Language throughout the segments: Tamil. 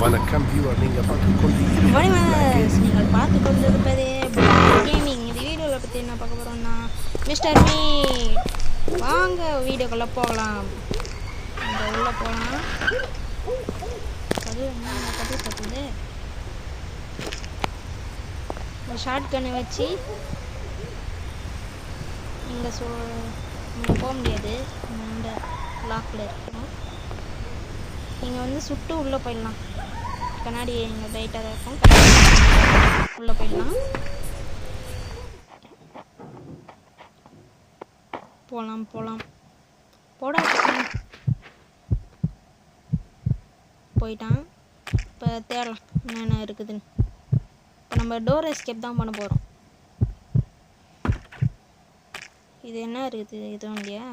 வணக்கம் வியூவர், நீங்கள் பார்த்துக் கொண்டிருப்பது நீங்கள் பார்த்து கொண்டிருப்பது பிளாக் கேமிங். இந்த வீடியோவில் பற்றி என்ன பார்க்க போகிறோம்னா மிஸ்டர் மீட். வாங்க வீடியோக்குள்ளே போகலாம். இங்கே உள்ளே போகலாம். அது என்ன கதை சொல்லுது? இந்த ஷார்ட் கன்னை வச்சு இங்கே இங்கே போக முடியாது. இந்த லாக்கில் இருக்கணும். நீங்கள் வந்து சுட்டு உள்ளே போயிடலாம். கண்ணாடி இங்கே லைட்டாக தான் இருக்கும். உள்ளே போயிடலாம். போகலாம் போடா. போயிட்டான். இப்போ தேடலாம் என்னென்ன இருக்குதுன்னு. இப்போ நம்ம டோர் எஸ்கேப் தான் பண்ண போகிறோம். இது என்ன இருக்குது? இதுவும் இல்லையா?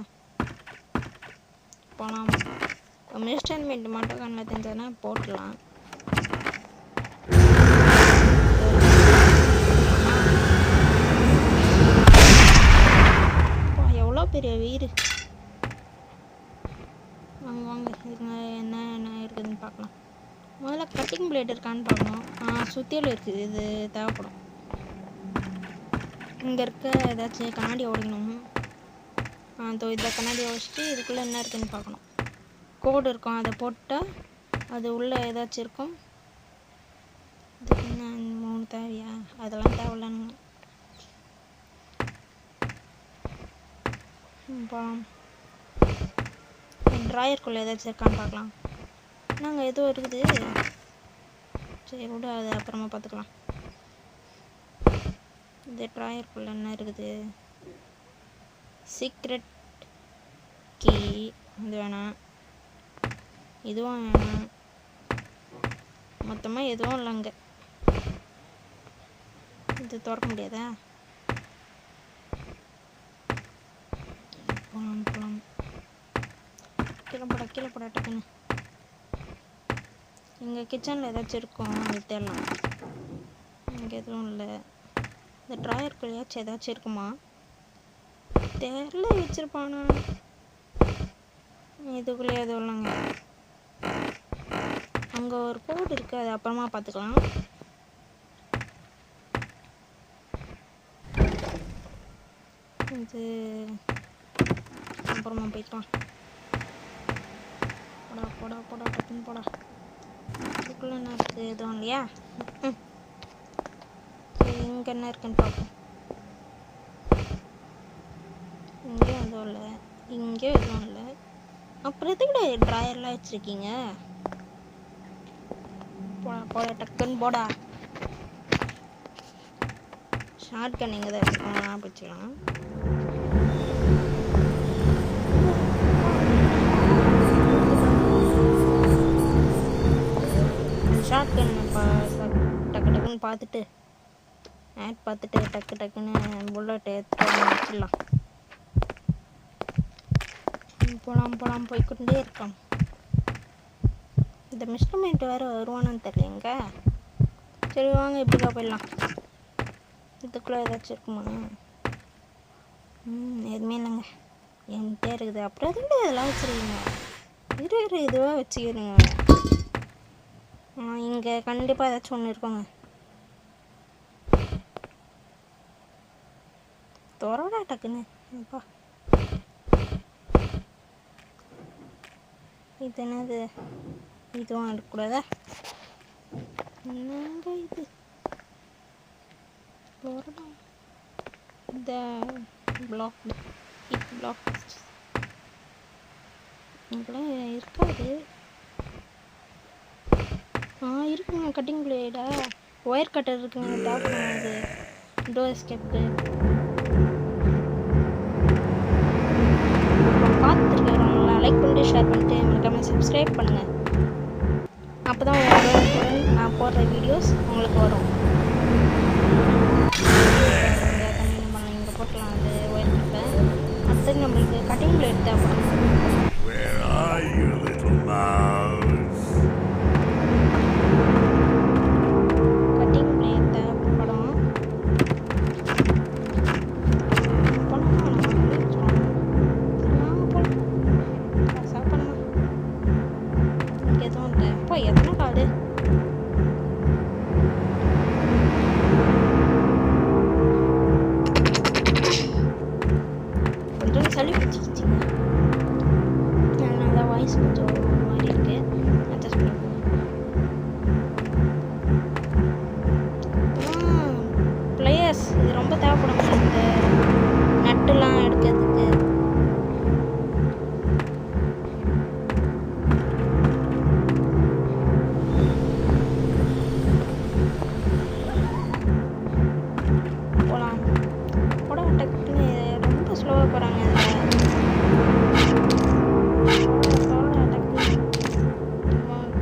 போகலாம். மிஸ்டர் மீட் மட்டும் கண்ணில் தெரிஞ்சதுன்னா போட்டுடலாம். எவ்வளோ பெரிய வீடு. வாங்க இதுக்கு என்ன இருக்குதுன்னு பார்க்கலாம். முதல்ல கட்டிங் பிளேட் இருக்கான்னு பார்க்கணும். சுத்தியல் இருக்குது, இது தேவைப்படும். இங்கே இருக்க ஏதாச்சும் கண்ணாடி உடைக்கணும். இந்த கண்ணாடி உடைச்சிட்டு இதுக்குள்ளே என்ன இருக்குதுன்னு பார்க்கணும். கோடு இருக்கும், அதை போட்டால் அது உள்ளே ஏதாச்சும் இருக்கும். இதுக்கு என்ன 3 தேவையா? அதெல்லாம் தேவையில்லைன்னு போகலாம். ட்ராயருக்குள்ளே ஏதாச்சும் இருக்கான்னு பார்க்கலாம். நாங்கள் எதுவும் இருக்குது. சரி விட, அது அப்புறமா பார்த்துக்கலாம். இந்த ட்ராயருக்குள்ளே என்ன இருக்குது? Secret key. இது வேணாம், இதுவும் வேணாம். மொத்தமாக எதுவும் இல்லைங்க. இது திறக்க முடியாதா? போகலாம். கீழே போட டக்குன்னு. இங்கே கிச்சனில் ஏதாச்சும் இருக்கும், அது தேடலாம். இங்கே எதுவும் இல்லை. இந்த ட்ராயருக்குள்ளேயாச்சும் ஏதாச்சும் இருக்குமா? தெரியல, வச்சுருப்பானா? இதுக்குள்ளே எதுவும் இல்லைங்க. அங்கே ஒரு கோடு இருக்குது, அது அப்புறமா பார்த்துக்கலாம். இது அப்புறமா போய்க்கலாம். போடா டக்குன்னு போடா. இதுக்குள்ளே என்ன இருக்குது? எதுவும் இல்லையா? சரி, இங்கே என்ன இருக்குன்னு பார்ப்போம். இங்கேயும் எதுவும் இல்லை, இங்கேயும் எதுவும் இல்லை. அப்புறம் எதுக்கு ட்ராயர்லாம் வச்சுருக்கீங்க? போடா டக்குன்னு போடா. ஷார்ட் கன் இங்கே தான் வச்சுருக்கோம், பிடிச்சிக்கலாம். ஷார்ட் கன் டக்குன்னு பார்த்துட்டு டக்குன்னு புல்லட் எடுத்து வச்சிடலாம். போகலாம் போய்கிட்டே இருக்கலாம். இந்த மிஸ்டர் மீட் வேறு வருவானான்னு தெரியலங்க. சரி வாங்க, இப்படிதான் போயிடலாம். இதுக்குள்ளே ஏதாச்சும் இருக்குமா? எதுவுமே இல்லைங்க, என்கிட்டே இருக்குது. அப்புறம் எதுக்கு இதெல்லாம் வச்சுருக்கீங்க? இதுவாக வச்சுக்கிறீங்க. இங்கே கண்டிப்பாக ஏதாச்சும் ஒன்று இருக்குங்க. தொரடா டக்குன்னு. அப்பா, இது என்னது? இதுவும் இருக்கக்கூடாதா? என்னங்க இது? இந்த பிளாக் இதெல்லாம் இருக்காது. இருக்குங்க. கட்டிங் பிளேடா, ஒயர் கட்டர் இருக்குங்க. தேவைப்படுங்க. அது டோர் எஸ்கேப்க்கு பார்த்துருக்கவங்களா லைக் பண்ணிட்டு ஷேர் பண்ணிட்டு மறக்காம சப்ஸ்கிரைப் பண்ணுங்கள். அப்போ தான் நான் போடுற வீடியோஸ் உங்களுக்கு வரும். இங்கே போட்டலாம். அது ஒயர் கட்டர். அடுத்தது நம்மளுக்கு கட்டிங் பிளேட் தேவைப்படும். கட்டிங் பிளேட் தேவைப்படும். எதுவும் இல்லை. எத்தனை கார்டு ஸ்லோவாக போகிறாங்க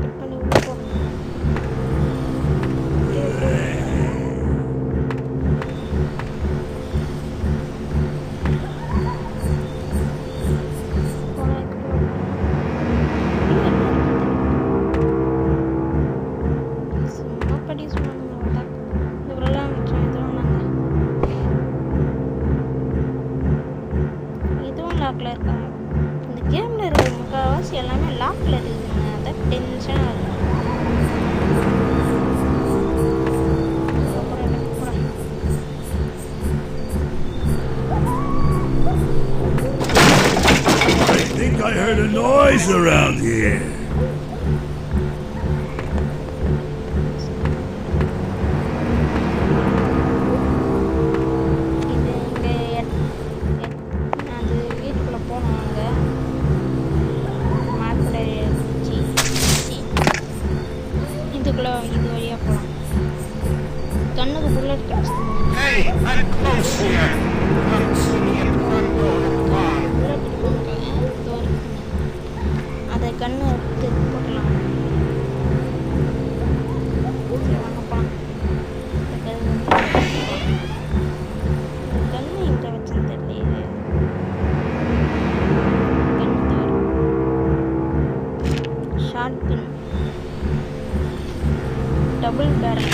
கட் பண்ணி உள்ள போ. லாக்ல இருக்காங்க. இந்த கேமில் இருக்கிற முக்கால்வாசி எல்லாமே லாக்ல இருக்குதுங்க. அதான் டென்ஷனாக இருக்கும். I think I heard a noise around here. இது வழியாக போகலாம். கண்ணுக்கு புல்லட் கிடச்சிது. அதை கண்ணு எடுத்து போட்டலாம். வாங்க போகலாம். கண்ணு எங்கே வச்சுன்னு தெரியல. கண்ணு தவிர short gun double barrel.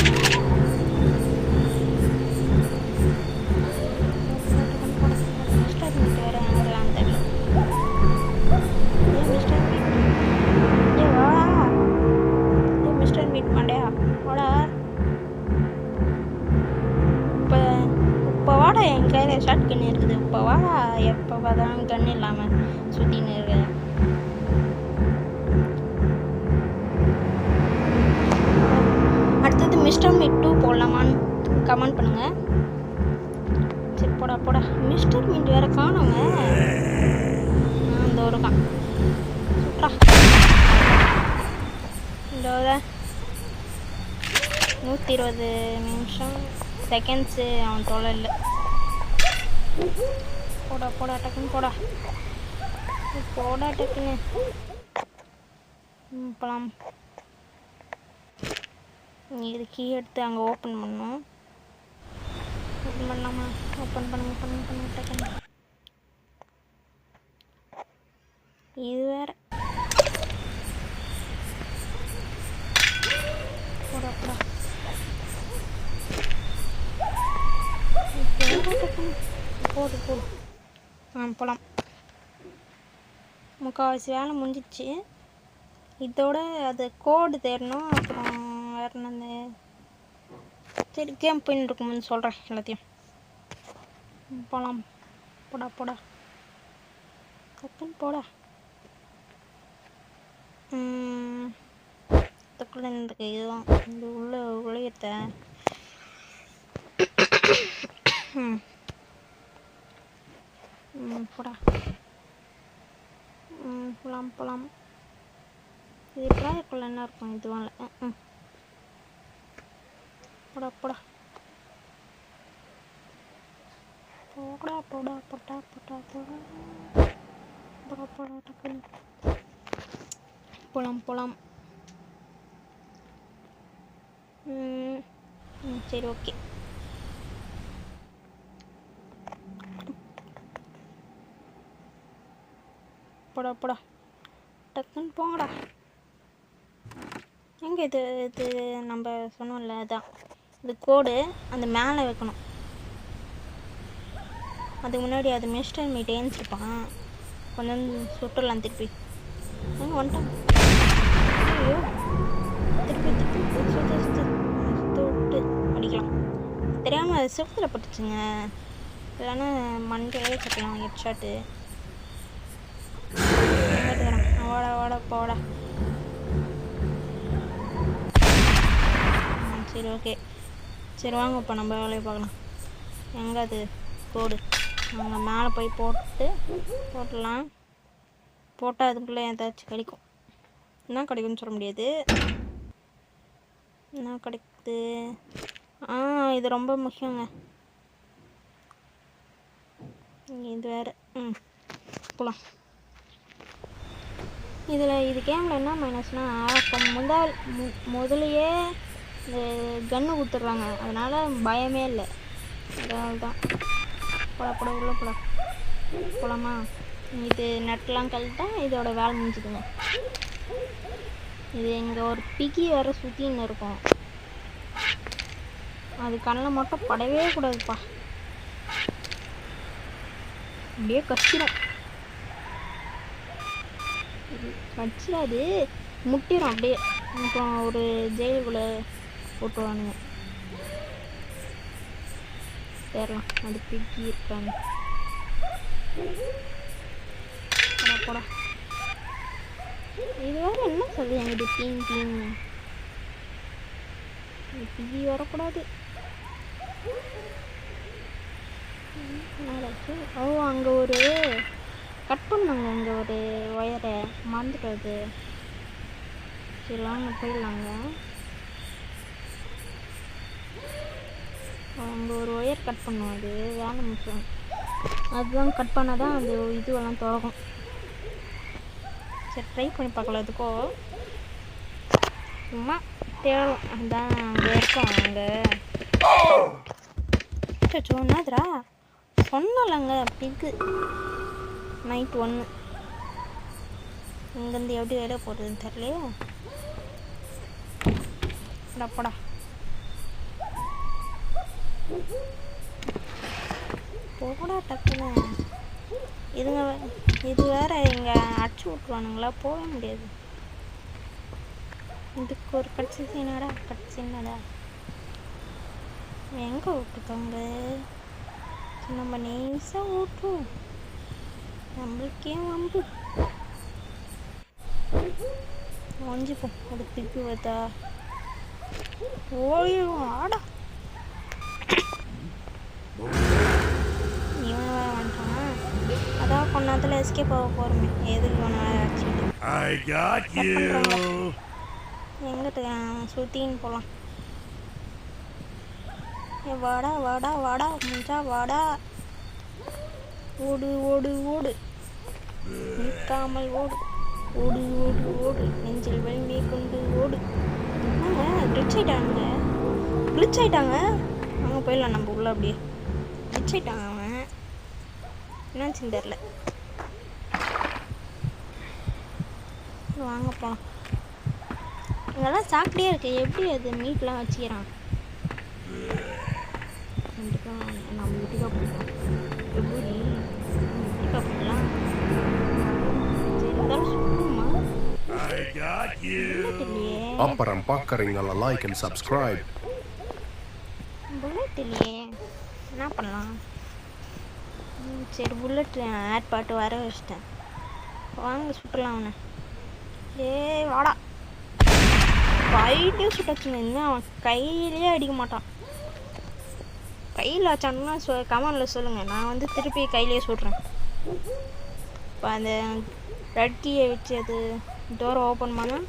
Mister meet வேறு எங்கெல்லாம் தெரியல. மிஸ்டர் மீட் வா. மிஸ்டர் மீட் மாண்டியா வாடா. இப்போ வாடா. என் கையில் ஷார்ட் கன் இருக்குது. இப்போ வாடா. எப்போ பார்த்தாலும் கன் இல்லாமல் சுற்றின்னு இருக்குது. அடுத்தது மிஸ்டர் மீட் 2 போடலாமான்னு கமெண்ட் பண்ணுங்கள். சரி போடா போடா. மிஸ்டர் மீட் வேறு காணோங்க. இந்த ஒரு கான் சுட்ரா. இந்த 120 நிமிஷம் செகண்ட்ஸு அவன் தொலை இல்லை. போடா போடா டக்குன்னு போடா. போடா டக்குன்னு போகலாம். இது கீ எடுத்து அங்கே ஓப்பன் பண்ணணும். ஓப்பன் பண்ணலாமா? ஓப்பன் பண்ண டக்குன்னு. இது வேற. போடா போடா. போடு போடு. போகலாம். முக்கால்வாசி வேலை முடிஞ்சிச்சு. இதோட அது கோடு தேடணும். அப்புறம் வேறு என்ன சரி கேம் போயின்னு இருக்கும்னு சொல்கிறேன் எல்லாத்தையும். போகலாம். போடா போடா கப்பன் போடா. இதுக்குள்ளே இந்த இதுவும் இந்த உள்ள உழையத்தை போடா. போகலாம். இது ட்ராயக்குள்ளே என்ன இருக்கும்? இதுவும் இல்லை. போடா போடா போடா போடா போடா போடா போடா போடா போடா டக்குன்னு போகலாம். சரி ஓகே. போடா டக்குன்னு போங்கடா. எங்கே இது நம்ம சொன்னோம்ல அதான் இது கோடு அந்த மேலே வைக்கணும். அதுக்கு முன்னாடி அது மிஸ்டர் மீட் ஏஞ்சிருப்பான். கொஞ்சம் சுட்டுடலாம் திருப்பி. எங்கே வந்துட்டான்? ஐயோ திருப்பி சுட்டு அடிக்கலாம். தெரியாமல் செவத்தில் பட்டுச்சுங்க. இல்லைன்னா மண்டையே கட்டலாம் ஹெட்ஷாட்டு. வாடா போடா. சரி ஓகே. சரி வாங்க இப்போ நம்ம வேலையை பார்க்கலாம். எங்கே அது கோடு? அங்கே மேலே போய் போட்டுடலாம். போட்டால் அதுக்குள்ளே ஏதாச்சும் கிடைக்கும். என்ன கிடைக்கும்னு சொல்ல முடியாது. என்ன கிடைக்குது? இது ரொம்ப முக்கியங்க. இது வேறு. போகலாம். இது கேமில் என்ன மைனஸ்னால், இப்போ முதலையே இந்த கன்று கொடுத்துட்றாங்க, அதனால் பயமே இல்லை. அதனால தான் போட உள்ள போகலாமா? இது நெட்லாம் கழிட்டா இதோட வேலை முடிஞ்சுதுங்க. இது இங்கே ஒரு பிகி வேறு சுற்றின்னு இருக்கும், அது கண்ணில் மட்டும் படவே கூடாதுப்பா, அப்படியே கஷ்டம். கடிச்சிடாது, முட்டிடும் அப்படியே. அப்புறம் ஒரு ஜெயிலுக்குள்ளே போட்டுருவானுங்க. சேரலாம், அது பிக்கி இருக்காங்க. போடா. இது வேறு என்ன சொல்லி எங்கிட்ட டீன் பிக்கி வரக்கூடாது. ஓ, அங்கே ஒரு கட் பண்ணாங்க, அங்கே ஒரு ஒயரை மறந்துட்டு. சரி வாங்க போயிடலாங்க. அங்கே ஒரு ஒயர் கட் பண்ணும், அது வேலை முக்கியம். அதுதான் கட் பண்ணால் தான் அந்த இதுவெல்லாம் திறக்கும். சரி ட்ரை பண்ணி பார்க்கலாம். அதுக்கோ சும்மா தேடும். அதுதான் அங்கே இருக்கும். அங்கே சொன்னாதுரா சொன்னலங்க பிக்கு நைட் 1 இங்கேருந்து எப்படி வேலை போடுறதுன்னு தெரியலையே. போடா போடா டக்குன்னு. இது வேற இங்கே அடிச்சு விட்ருவானுங்களா, போக முடியாது. இதுக்கு ஒரு கட்சி சீனடா எங்கே விட்டுருக்காங்க? நம்ம நைஸாக ஓட்டுவோம், நம்மளுக்கே வம்பு. ஒஞ்சிப்போம், அது பிக்கு பார்த்தா ஓடிடுவோம். ஆடா இவன் வேற வந்துட்டான். அதான் கொஞ்ச நேரத்தில் எஸ்கேப் ஆக போகிறோமே, எதுக்கு இவனை அடிச்சுட்டு எங்கிட்ட சுற்றின்னு போகலாம். வாடா முடிஞ்சா வாடா. ஓடு நிற்காமல் ஓடு நெஞ்சில் வலிமை கொண்டு ஓடு. ரிச் ஆயிட்டாங்க. அங்கே போயிடலாம் நம்ம உள்ள. அப்படியே ரிச் ஆயிட்டாங்க. அவன் என்னாச்சுன்னு தெரில. வாங்க போகலாம். இதெல்லாம் சாப்பிட்டே இருக்கு, எப்படி அது மீட்லாம் வச்சுக்கிறான்? நம்ம வீட்டுக்கா போயிடலாம். எப்படி வீட்டுக்கா போயிடலாம்? சரி இருந்தாலும் சுத்தமா அப்புறம் பார்க்குறீங்களா? Like and subscribe. புல்லட் இல்லையே, என்ன பண்ணலாம்? சரி புல்லட் ஆட் பாட்டு வர வச்சிட்டேன். வாங்க சுட்டலாம் அவனை. வாடா. கையிலே சுட்டாச்சுங்க. இன்னும் அவன் கையிலே அடிக்க மாட்டான். கையில் வச்சானுன்னா கமெண்டில் சொல்லுங்கள், நான் திருப்பி கையிலே சுடுறேன். இப்போ அந்த ரெட் கீயை வச்சு அது டோரை ஓப்பன் பண்ணால்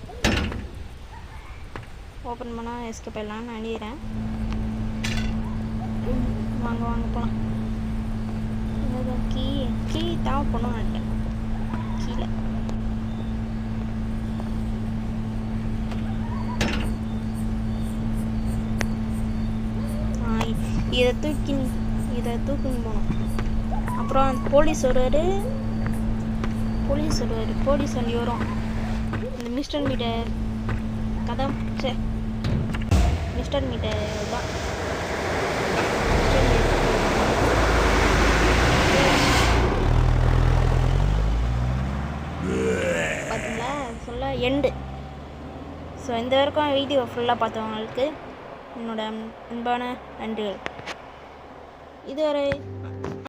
எஸ்கேப் ஆயிடலாம்னு நினைக்கிறேன். வாங்க போகலாம். கீ தேவைப்படணும்னு நினைக்கிறேன். கீழே இதை தூக்கின்னு போகணும். அப்புறம் போலீஸ் வண்டி வரும். இந்த மிஸ்டர் மீட்டர் கதை மிஸ்டர் மீட்டர் தான். பார்த்தீங்களா, சொல்ல எண்டு. ஸோ இந்த வரைக்கும் வீடியோ ஃபுல்லாக பார்த்தவங்களுக்கு என்னோட அன்பான நன்றிகள். இதுவரை